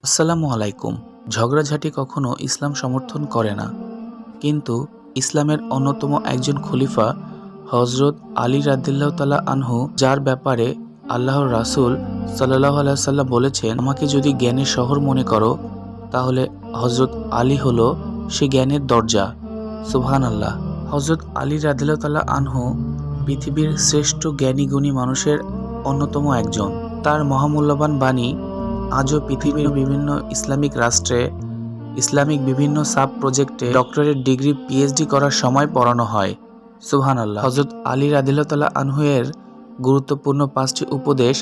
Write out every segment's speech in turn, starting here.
আসসালামু আলাইকুম। ঝগড়াঝাটি কখনো ইসলাম সমর্থন করে না, কিন্তু ইসলামের অন্যতম একজন খলিফা হজরত আলী রাদিয়াল্লাহু তাআলা আনহু, যার ব্যাপারে আল্লাহর রাসূল সাল্লাল্লাহু আলাইহি ওয়াসাল্লাম বলেছেন, আমাকে যদি জ্ঞানের শহর মনে করো তাহলে হজরত আলী হলো সে জ্ঞানের দরজা। সুবহানাল্লাহ। হজরত আলী রাদিয়াল্লাহু তাআলা আনহু পৃথিবীর শ্রেষ্ঠ জ্ঞানী গুণী মানুষের অন্যতম একজন। তার মহামূল্যবান বাণী আজও পৃথিবীর বিভিন্ন ইসলামিক রাষ্ট্রে ইসলামিক বিভিন্ন সাব প্রজেক্টে ডক্টরেট ডিগ্রি পিএইচডি করার সময় পড়ানো হয়। সুবহানাল্লাহ। হযরত আলী রাদিয়াল্লাহু তাআলা আনহু এর গুরুত্বপূর্ণ 5টি উপদেশ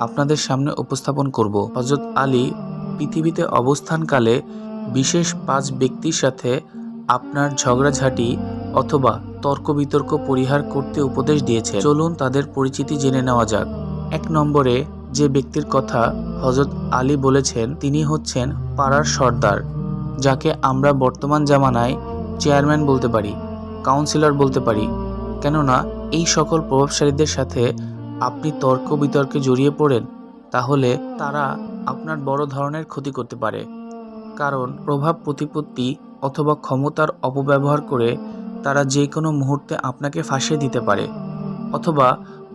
আপনাদের সামনে উপস্থাপন করব। হযরত আলী পৃথিবীতে অবস্থানকালে বিশেষ 5 ব্যক্তির সাথে আপনার ঝগড়াঝাটি অথবা তর্ক বিতর্ক পরিহার করতে উপদেশ দিয়েছেন। চলুন তাদের পরিচিতি জেনে নেওয়া যাক। 1 নম্বরে যে ব্যক্তির কথা হযরত আলী বলেছেন তিনি হচ্ছেন পাড়ার সর্দার, যাকে আমরা বর্তমান জামানায় চেয়ারম্যান বলতে পারি, কাউন্সিলর বলতে পারি। কেননা এই সকল প্রভাবশালীদের সাথে আপনি তর্ক বিতর্কে জড়িয়ে পড়েন তাহলে তারা আপনার বড় ধরনের ক্ষতি করতে পারে। কারণ প্রভাব প্রতিপত্তি অথবা ক্ষমতার অপব্যবহার করে তারা যে কোনো মুহূর্তে আপনাকে ফাঁসিয়ে দিতে পারে অথবা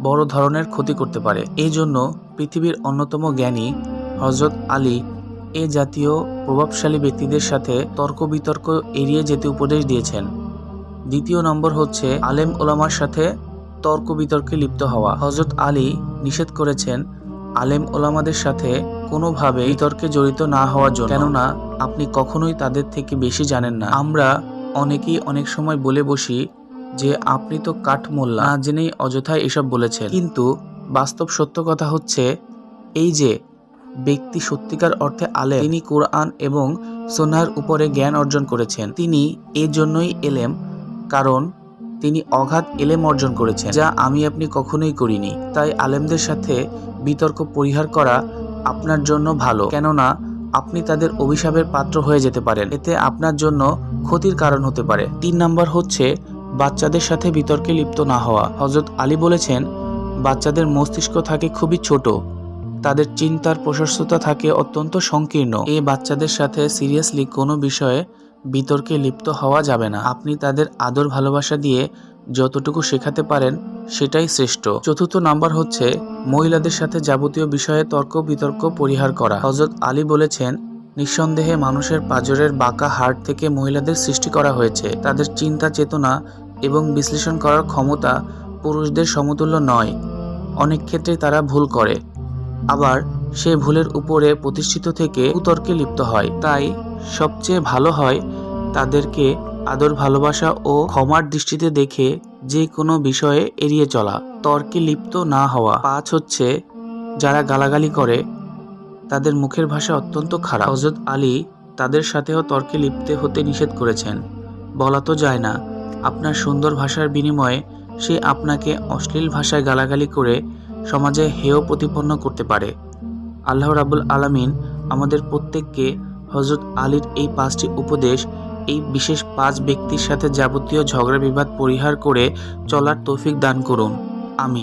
বড় ধরনের ক্ষতি করতে পারে। এই জন্য পৃথিবীর অন্যতম জ্ঞানী হযরত আলী এ জাতীয় প্রভাবশালী ব্যক্তিদের সাথে তর্ক বিতর্ক এড়িয়ে যেতে উপদেশ দিয়েছেন। 2 নম্বর হচ্ছে আলেম ওলামার সাথে তর্ক বিতর্কে লিপ্ত হওয়া। হযরত আলী নিষেধ করেছেন আলেম ওলামাদের সাথে কোনোভাবে বিতর্কে জড়িত না হওয়ার জন্য, কেননা আপনি কখনোই তাদের থেকে বেশি জানেন না। আমরা অনেকেই অনেক সময় বলে বসি যে আপনি তো কাঠমোল্লা, না জেনেই অযথায় এসব বলেছেন। কিন্তু বাস্তব সত্য কথা হচ্ছে এই যে ব্যক্তি সত্যিকার অর্থে আলেম, তিনি কোরআন এবং সুন্নাহর উপরে জ্ঞান অর্জন করেছেন। তিনি এর জন্যই এলেম, কারণ তিনি অগাধ এলেম অর্জন করেছেন, যা আমি আপনি কখনোই করিনি। তাই আলেমদের সাথে বিতর্ক পরিহার করা আপনার জন্য ভালো, কেননা আপনি তাদের অভিশাপের পাত্র হয়ে যেতে পারেন। এতে আপনার জন্য ক্ষতির কারণ হতে পারে। 3 নম্বর হচ্ছে বাচ্চাদের সাথে বিতর্কে লিপ্ত না হওয়া। হযরত আলী বলেছেন বাচ্চাদের মস্তিষ্ক থাকে খুবই ছোট, তাদের চিন্তার প্রশস্ততা থাকে অত্যন্ত সংকীর্ণ। এই বাচ্চাদের সাথে সিরিয়াসলি কোনো বিষয়ে বিতর্কে লিপ্ত হওয়া যাবে না। আপনি তাদের আদর ভালোবাসা দিয়ে যতটুকু শেখাতে পারেন সেটাই শ্রেষ্ঠ। 4 নম্বর হচ্ছে মহিলাদের সাথে যাবতীয় বিষয়ে তর্ক বিতর্ক পরিহার করা। হযরত আলী বলেছেন নিঃসন্দেহে মানুষের পাঁজরের বাঁকা হাড় থেকে মহিলাদের সৃষ্টি করা হয়েছে। তাদের চিন্তা চেতনা এবং বিশ্লেষণ করার ক্ষমতা পুরুষদের সমতুল্য নয়। অনেক ক্ষেত্রে তারা ভুল করে, আবার সে ভুলের উপরে প্রতিষ্ঠিত থেকে কুতর্কে লিপ্ত হয়। তাই সবচেয়ে ভালো হয় তাদেরকে আদর ভালোবাসা ও ক্ষমার দৃষ্টিতে দেখে যে কোনো বিষয়ে এড়িয়ে চলা, তর্কে লিপ্ত না হওয়া। 5 হচ্ছে যারা গালাগালি করে তাদের মুখের ভাষা অত্যন্ত খারাপ। হযরত আলী তাদের সাথেও তর্কে লিপ্ত হতে নিষেধ করেছেন। বলা তো যায় না আপনার সুন্দর ভাষার বিনিময়ে সে আপনাকে অশ্লীল ভাষায় গালাগালি করে সমাজে হেয় প্রতিপন্ন করতে পারে। আল্লাহ রাব্বুল আলামিন আমাদের প্রত্যেককে হযরত আলীর এই 5টি উপদেশ, এই বিশেষ 5 ব্যক্তির সাথে যাবতীয় ঝগড়া বিবাদ পরিহার করে চলার তৌফিক দান করুন। আমিন।